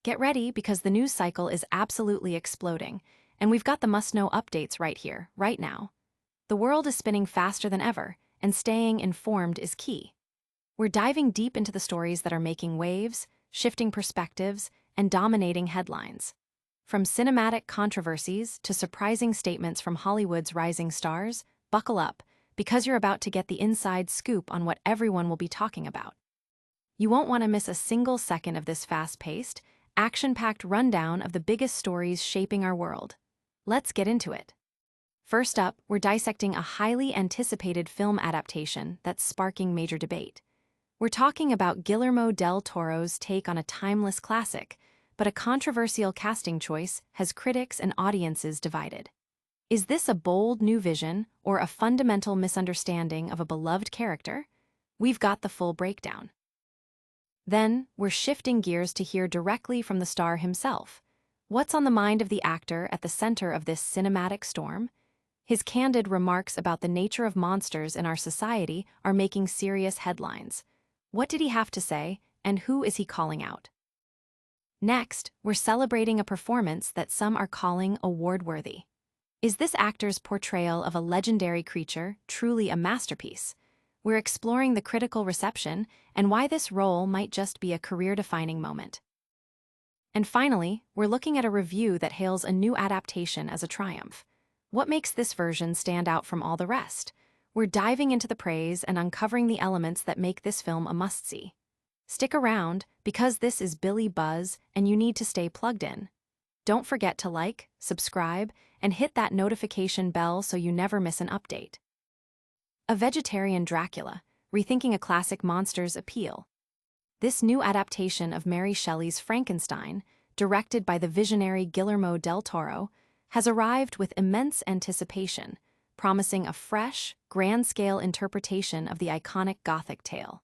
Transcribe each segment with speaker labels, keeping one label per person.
Speaker 1: Get ready because the news cycle is absolutely exploding, and we've got the must-know updates right here, right now. The world is spinning faster than ever, and staying informed is key. We're diving deep into the stories that are making waves, shifting perspectives, and dominating headlines. From cinematic controversies to surprising statements from Hollywood's rising stars, buckle up, because you're about to get the inside scoop on what everyone will be talking about. You won't want to miss a single second of this fast-paced, action-packed rundown of the biggest stories shaping our world. Let's get into it. First up, we're dissecting a highly anticipated film adaptation that's sparking major debate. We're talking about Guillermo del Toro's take on a timeless classic, but a controversial casting choice has critics and audiences divided. Is this a bold new vision or a fundamental misunderstanding of a beloved character? We've got the full breakdown. Then, we're shifting gears to hear directly from the star himself. What's on the mind of the actor at the center of this cinematic storm? His candid remarks about the nature of monsters in our society are making serious headlines. What did he have to say, and who is he calling out? Next, we're celebrating a performance that some are calling award-worthy. Is this actor's portrayal of a legendary creature truly a masterpiece? We're exploring the critical reception and why this role might just be a career-defining moment. And finally, we're looking at a review that hails a new adaptation as a triumph. What makes this version stand out from all the rest? We're diving into the praise and uncovering the elements that make this film a must-see. Stick around, because this is Billy Buzz and you need to stay plugged in. Don't forget to like, subscribe, and hit that notification bell so you never miss an update. A Vegetarian Dracula, rethinking a classic monster's appeal. This new adaptation of Mary Shelley's Frankenstein, directed by the visionary Guillermo del Toro, has arrived with immense anticipation, promising a fresh, grand-scale interpretation of the iconic Gothic tale.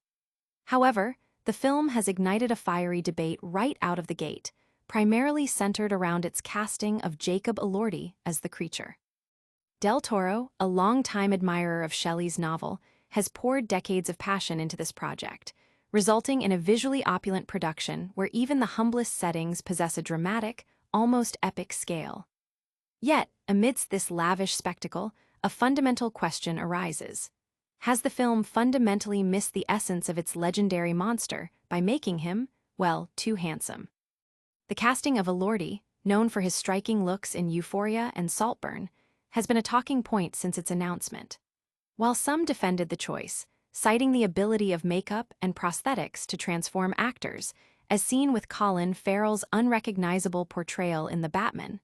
Speaker 1: However, the film has ignited a fiery debate right out of the gate, primarily centered around its casting of Jacob Elordi as the creature. Del Toro, a longtime admirer of Shelley's novel, has poured decades of passion into this project, resulting in a visually opulent production where even the humblest settings possess a dramatic, almost epic scale. Yet, amidst this lavish spectacle, a fundamental question arises. Has the film fundamentally missed the essence of its legendary monster by making him, well, too handsome? The casting of Elordi, known for his striking looks in Euphoria and Saltburn, has been a talking point since its announcement. While some defended the choice, citing the ability of makeup and prosthetics to transform actors, as seen with Colin Farrell's unrecognizable portrayal in The Batman,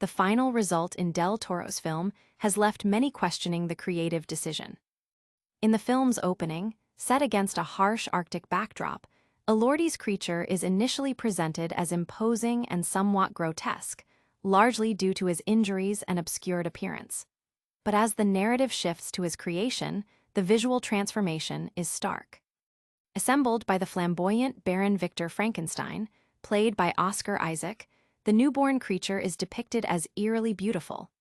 Speaker 1: the final result in Del Toro's film has left many questioning the creative decision. In the film's opening, set against a harsh Arctic backdrop, Elordi's creature is initially presented as imposing and somewhat grotesque, largely due to his injuries and obscured appearance. But as the narrative shifts to his creation, the visual transformation is stark. Assembled by the flamboyant Baron Victor Frankenstein, played by Oscar Isaac, the newborn creature is depicted as eerily beautiful.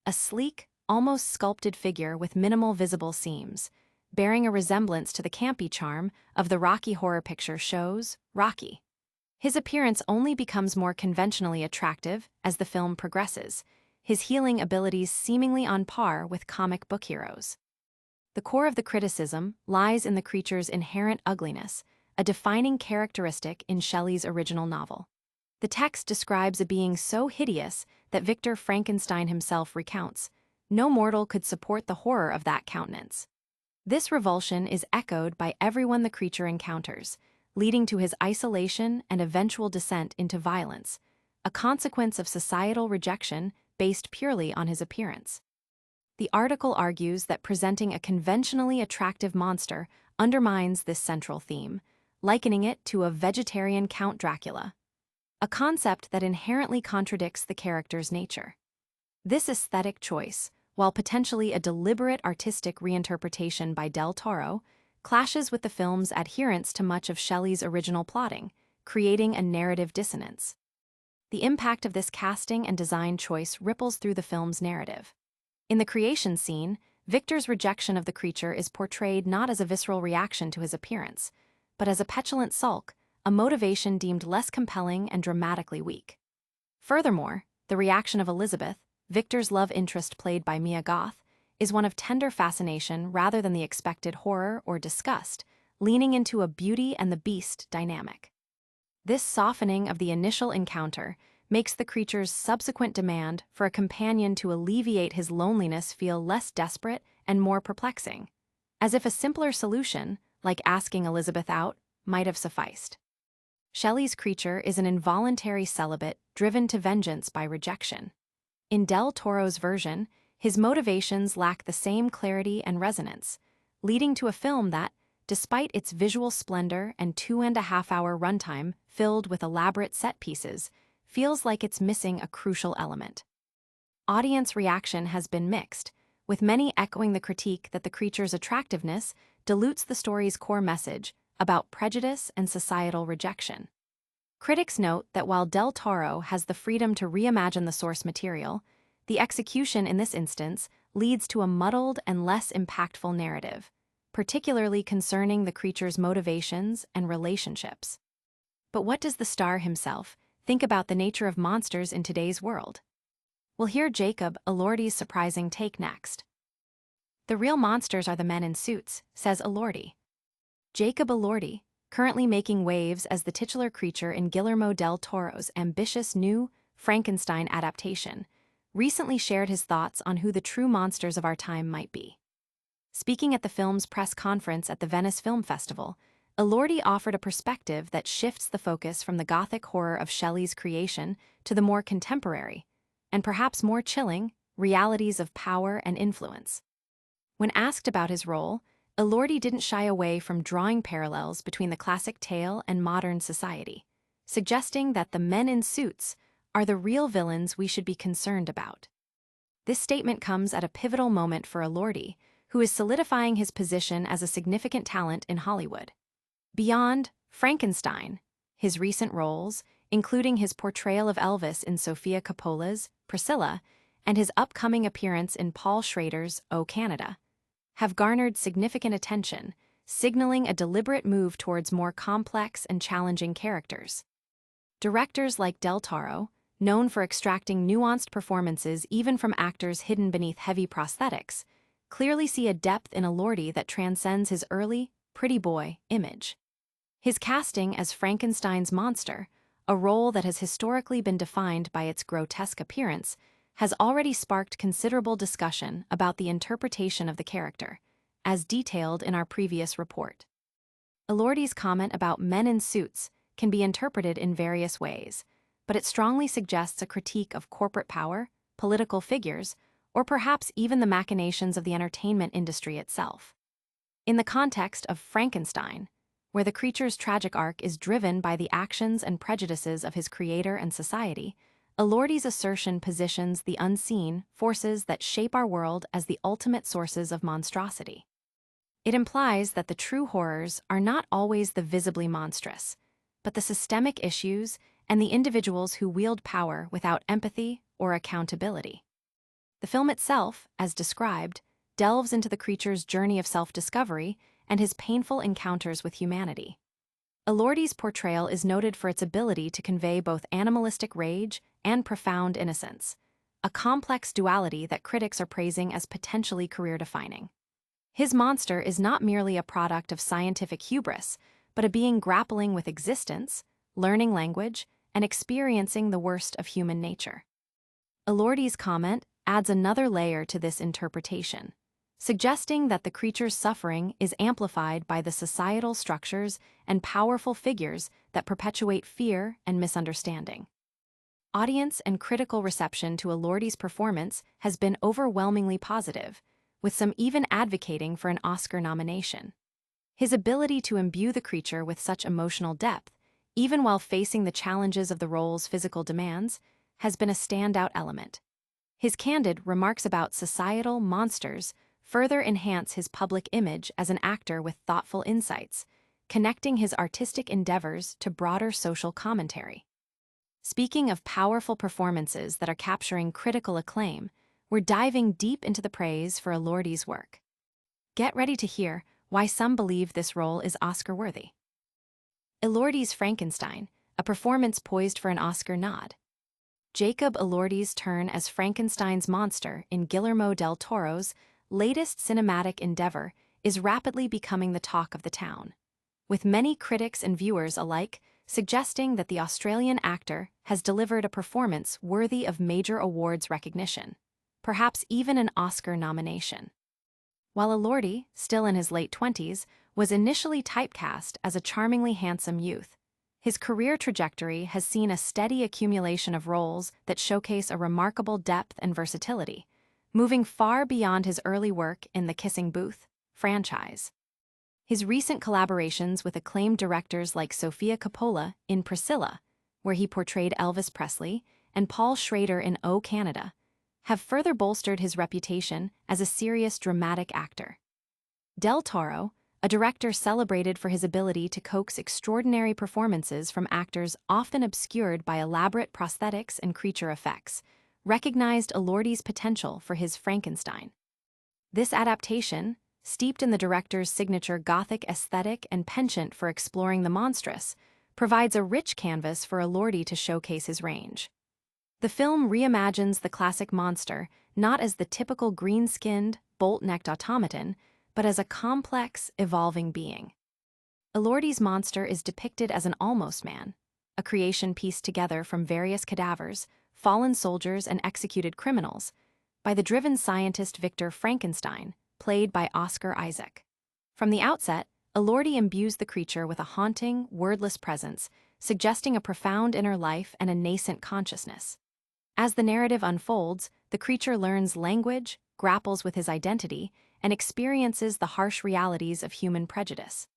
Speaker 1: A sleek, almost sculpted figure with minimal visible seams, bearing a resemblance to the campy charm of the Rocky Horror Picture Show's Rocky. His appearance only becomes more conventionally attractive as the film progresses, his healing abilities seemingly on par with comic book heroes. The core of the criticism lies in the creature's inherent ugliness, a defining characteristic in Shelley's original novel. The text describes a being so hideous that Victor Frankenstein himself recounts, "No mortal could support the horror of that countenance." This revulsion is echoed by everyone the creature encounters, leading to his isolation and eventual descent into violence, a consequence of societal rejection based purely on his appearance. The article argues that presenting a conventionally attractive monster undermines this central theme, likening it to a vegetarian Count Dracula, a concept that inherently contradicts the character's nature. This aesthetic choice, while potentially a deliberate artistic reinterpretation by Del Toro, clashes with the film's adherence to much of Shelley's original plotting, creating a narrative dissonance. The impact of this casting and design choice ripples through the film's narrative. In the creation scene, Victor's rejection of the creature is portrayed not as a visceral reaction to his appearance, but as a petulant sulk, a motivation deemed less compelling and dramatically weak. Furthermore, the reaction of Elizabeth, Victor's love interest played by Mia Goth, is one of tender fascination rather than the expected horror or disgust, leaning into a Beauty and the Beast dynamic. This softening of the initial encounter makes the creature's subsequent demand for a companion to alleviate his loneliness feel less desperate and more perplexing, as if a simpler solution, like asking Elizabeth out, might have sufficed. Shelley's creature is an involuntary celibate driven to vengeance by rejection. In Del Toro's version, his motivations lack the same clarity and resonance, leading to a film that, despite its visual splendor and 2.5-hour runtime filled with elaborate set pieces, feels like it's missing a crucial element. Audience reaction has been mixed, with many echoing the critique that the creature's attractiveness dilutes the story's core message about prejudice and societal rejection. Critics note that while Del Toro has the freedom to reimagine the source material, the execution in this instance leads to a muddled and less impactful narrative, particularly concerning the creature's motivations and relationships. But what does the star himself think about the nature of monsters in today's world? We'll hear Jacob Elordi's surprising take next. The real monsters are the men in suits, says Elordi. Jacob Elordi, currently making waves as the titular creature in Guillermo del Toro's ambitious new Frankenstein adaptation, recently shared his thoughts on who the true monsters of our time might be. Speaking at the film's press conference at the Venice Film Festival, Elordi offered a perspective that shifts the focus from the gothic horror of Shelley's creation to the more contemporary, and perhaps more chilling, realities of power and influence. When asked about his role, Elordi didn't shy away from drawing parallels between the classic tale and modern society, suggesting that the men in suits are the real villains we should be concerned about. This statement comes at a pivotal moment for Elordi, who is solidifying his position as a significant talent in Hollywood. Beyond Frankenstein, his recent roles, including his portrayal of Elvis in Sofia Coppola's Priscilla and his upcoming appearance in Paul Schrader's O Canada, have garnered significant attention, signaling a deliberate move towards more complex and challenging characters. Directors like Del Toro, known for extracting nuanced performances even from actors hidden beneath heavy prosthetics, clearly see a depth in Elordi that transcends his early, pretty boy image. His casting as Frankenstein's monster, a role that has historically been defined by its grotesque appearance, has already sparked considerable discussion about the interpretation of the character, as detailed in our previous report. Elordi's comment about men in suits can be interpreted in various ways, but it strongly suggests a critique of corporate power, political figures, or perhaps even the machinations of the entertainment industry itself. In the context of Frankenstein, where the creature's tragic arc is driven by the actions and prejudices of his creator and society, Elordi's assertion positions the unseen forces that shape our world as the ultimate sources of monstrosity. It implies that the true horrors are not always the visibly monstrous, but the systemic issues and the individuals who wield power without empathy or accountability. The film itself, as described, delves into the creature's journey of self-discovery and his painful encounters with humanity. Elordi's portrayal is noted for its ability to convey both animalistic rage and profound innocence, a complex duality that critics are praising as potentially career-defining. His monster is not merely a product of scientific hubris, but a being grappling with existence, learning language, and experiencing the worst of human nature. Elordi's comment adds another layer to this interpretation, suggesting that the creature's suffering is amplified by the societal structures and powerful figures that perpetuate fear and misunderstanding. Audience and critical reception to Elordi's performance has been overwhelmingly positive, with some even advocating for an Oscar nomination. His ability to imbue the creature with such emotional depth, even while facing the challenges of the role's physical demands, has been a standout element. His candid remarks about societal monsters further enhance his public image as an actor with thoughtful insights, connecting his artistic endeavors to broader social commentary. Speaking of powerful performances that are capturing critical acclaim, we're diving deep into the praise for Elordi's work. Get ready to hear why some believe this role is Oscar-worthy. Elordi's Frankenstein, a performance poised for an Oscar nod. Jacob Elordi's turn as Frankenstein's monster in Guillermo del Toro's latest cinematic endeavor is rapidly becoming the talk of the town, with many critics and viewers alike suggesting that the Australian actor has delivered a performance worthy of major awards recognition, perhaps even an Oscar nomination. While Elordi, still in his late 20s, was initially typecast as a charmingly handsome youth, his career trajectory has seen a steady accumulation of roles that showcase a remarkable depth and versatility, moving far beyond his early work in the Kissing Booth franchise. His recent collaborations with acclaimed directors like Sofia Coppola in Priscilla, where he portrayed Elvis Presley, and Paul Schrader in O Canada, have further bolstered his reputation as a serious dramatic actor. Del Toro, a director celebrated for his ability to coax extraordinary performances from actors often obscured by elaborate prosthetics and creature effects, recognized Elordi's potential for his Frankenstein. This adaptation, steeped in the director's signature Gothic aesthetic and penchant for exploring the monstrous, provides a rich canvas for Elordi to showcase his range. The film reimagines the classic monster not as the typical green-skinned, bolt-necked automaton, but as a complex, evolving being. Elordi's monster is depicted as an almost man, a creation pieced together from various cadavers, fallen soldiers, and executed criminals, by the driven scientist Victor Frankenstein, played by Oscar Isaac. From the outset, Elordi imbues the creature with a haunting, wordless presence, suggesting a profound inner life and a nascent consciousness. As the narrative unfolds, the creature learns language, grapples with his identity, and experiences the harsh realities of human prejudice.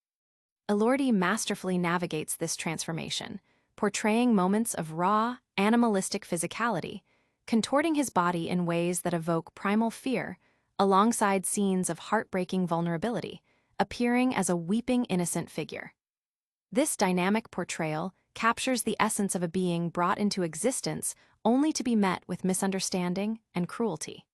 Speaker 1: Elordi masterfully navigates this transformation, portraying moments of raw, animalistic physicality, contorting his body in ways that evoke primal fear, alongside scenes of heartbreaking vulnerability, appearing as a weeping innocent figure. This dynamic portrayal captures the essence of a being brought into existence only to be met with misunderstanding and cruelty.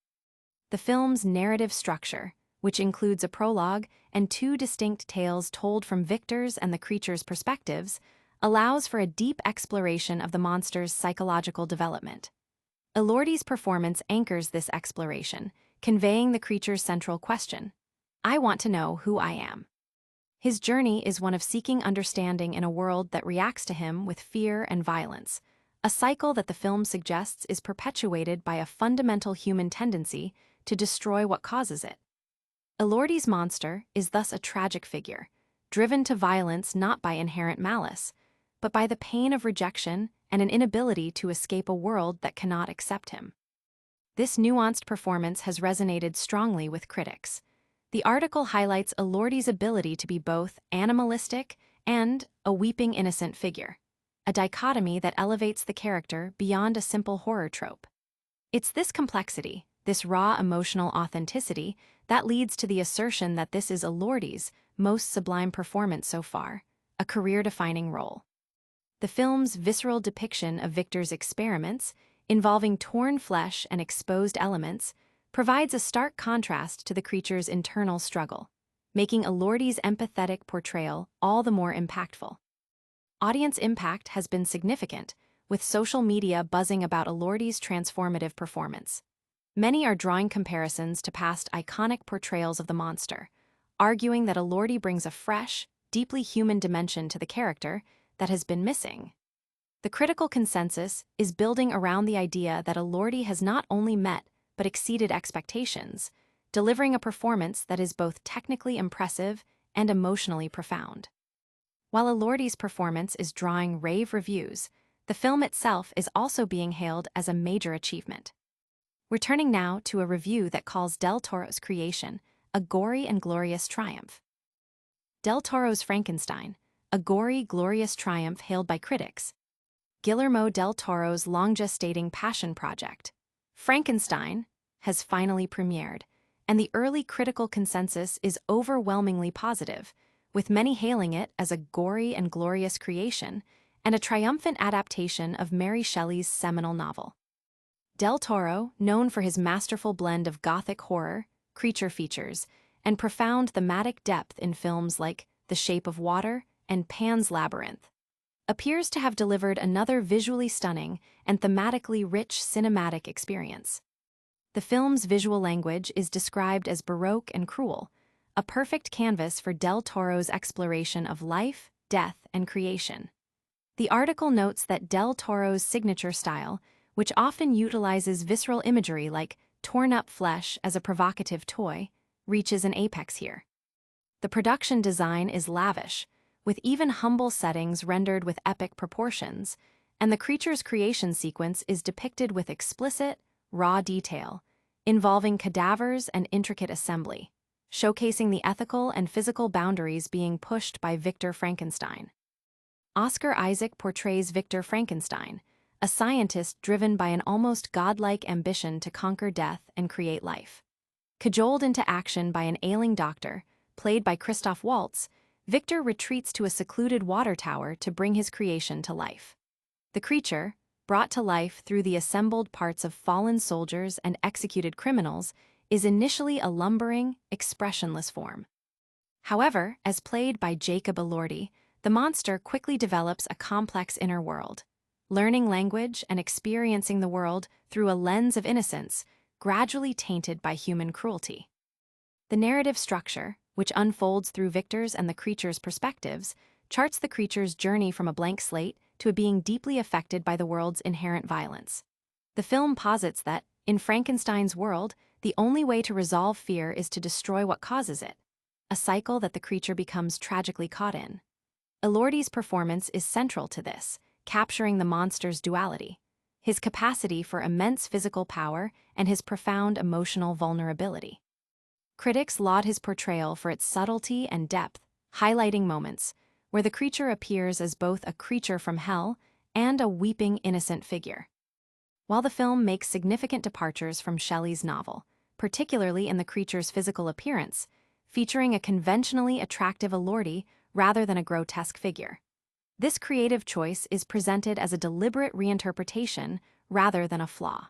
Speaker 1: The film's narrative structure, which includes a prologue and two distinct tales told from Victor's and the creature's perspectives, allows for a deep exploration of the monster's psychological development. Elordi's performance anchors this exploration, conveying the creature's central question: I want to know who I am. His journey is one of seeking understanding in a world that reacts to him with fear and violence, a cycle that the film suggests is perpetuated by a fundamental human tendency to destroy what causes it. Elordi's monster is thus a tragic figure, driven to violence not by inherent malice, but by the pain of rejection and an inability to escape a world that cannot accept him. This nuanced performance has resonated strongly with critics. The article highlights Elordi's ability to be both animalistic and a weeping innocent figure, a dichotomy that elevates the character beyond a simple horror trope. It's this complexity, this raw emotional authenticity, that leads to the assertion that this is Elordi's most sublime performance so far, a career-defining role. The film's visceral depiction of Victor's experiments, involving torn flesh and exposed elements, provides a stark contrast to the creature's internal struggle, making Elordi's empathetic portrayal all the more impactful. Audience impact has been significant, with social media buzzing about Elordi's transformative performance. Many are drawing comparisons to past iconic portrayals of the monster, arguing that Elordi brings a fresh, deeply human dimension to the character that has been missing. The critical consensus is building around the idea that Elordi has not only met but exceeded expectations, delivering a performance that is both technically impressive and emotionally profound. While Elordi's performance is drawing rave reviews, the film itself is also being hailed as a major achievement. We're turning now to a review that calls Del Toro's creation a gory and glorious triumph. Del Toro's Frankenstein, a gory, glorious triumph hailed by critics. Guillermo del Toro's long-gestating passion project, Frankenstein, has finally premiered, and the early critical consensus is overwhelmingly positive, with many hailing it as a gory and glorious creation and a triumphant adaptation of Mary Shelley's seminal novel. Del Toro, known for his masterful blend of Gothic horror, creature features, and profound thematic depth in films like The Shape of Water and Pan's Labyrinth, appears to have delivered another visually stunning and thematically rich cinematic experience. The film's visual language is described as baroque and cruel, a perfect canvas for Del Toro's exploration of life, death, and creation. The article notes that Del Toro's signature style, which often utilizes visceral imagery like torn-up flesh as a provocative toy, reaches an apex here. The production design is lavish, with even humble settings rendered with epic proportions, and the creature's creation sequence is depicted with explicit, raw detail, involving cadavers and intricate assembly, showcasing the ethical and physical boundaries being pushed by Victor Frankenstein. Oscar Isaac portrays Victor Frankenstein, a scientist driven by an almost godlike ambition to conquer death and create life. Cajoled into action by an ailing doctor, played by Christoph Waltz, Victor retreats to a secluded water tower to bring his creation to life. The creature, brought to life through the assembled parts of fallen soldiers and executed criminals, is initially a lumbering, expressionless form. However, as played by Jacob Elordi, the monster quickly develops a complex inner world, learning language and experiencing the world through a lens of innocence, gradually tainted by human cruelty. The narrative structure, which unfolds through Victor's and the creature's perspectives, charts the creature's journey from a blank slate to a being deeply affected by the world's inherent violence. The film posits that, in Frankenstein's world, the only way to resolve fear is to destroy what causes it, a cycle that the creature becomes tragically caught in. Elordi's performance is central to this, capturing the monster's duality, his capacity for immense physical power and his profound emotional vulnerability. Critics laud his portrayal for its subtlety and depth, highlighting moments where the creature appears as both a creature from hell and a weeping innocent figure. While the film makes significant departures from Shelley's novel, particularly in the creature's physical appearance, featuring a conventionally attractive Elordi rather than a grotesque figure, this creative choice is presented as a deliberate reinterpretation rather than a flaw.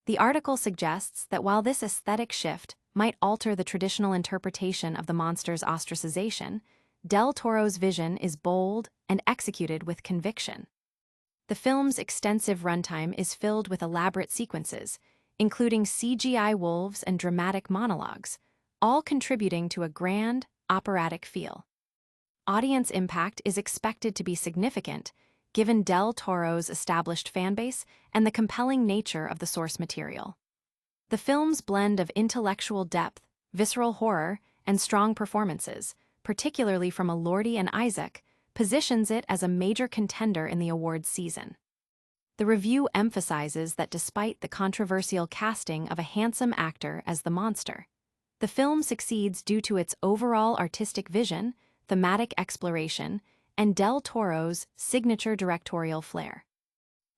Speaker 1: The article suggests that while this aesthetic shift might alter the traditional interpretation of the monster's ostracization, Del Toro's vision is bold and executed with conviction. The film's extensive runtime is filled with elaborate sequences, including CGI wolves and dramatic monologues, all contributing to a grand, operatic feel. Audience impact is expected to be significant, given Del Toro's established fanbase and the compelling nature of the source material. The film's blend of intellectual depth, visceral horror, and strong performances, particularly from Elordi and Isaac, positions it as a major contender in the awards season. The review emphasizes that despite the controversial casting of a handsome actor as the monster, the film succeeds due to its overall artistic vision, thematic exploration, and Del Toro's signature directorial flair.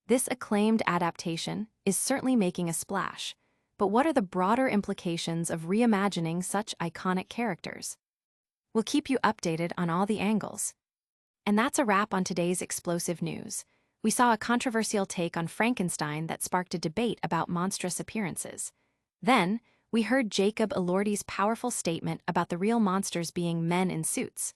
Speaker 1: This acclaimed adaptation is certainly making a splash, but what are the broader implications of reimagining such iconic characters? We'll keep you updated on all the angles. And that's a wrap on today's explosive news. We saw a controversial take on Frankenstein that sparked a debate about monstrous appearances. Then, we heard Jacob Elordi's powerful statement about the real monsters being men in suits.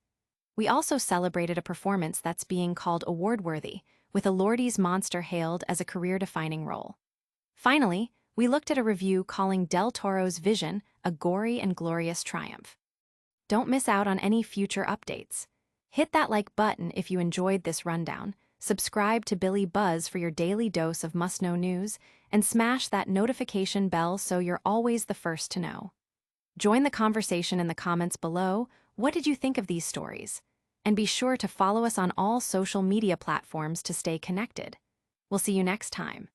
Speaker 1: We also celebrated a performance that's being called award-worthy, with Elordi's monster hailed as a career-defining role. Finally, we looked at a review calling Del Toro's vision a gory and glorious triumph. Don't miss out on any future updates. Hit that like button if you enjoyed this rundown, subscribe to Billy Buzz for your daily dose of must-know news, and smash that notification bell so you're always the first to know. Join the conversation in the comments below. What did you think of these stories? And be sure to follow us on all social media platforms to stay connected. We'll see you next time.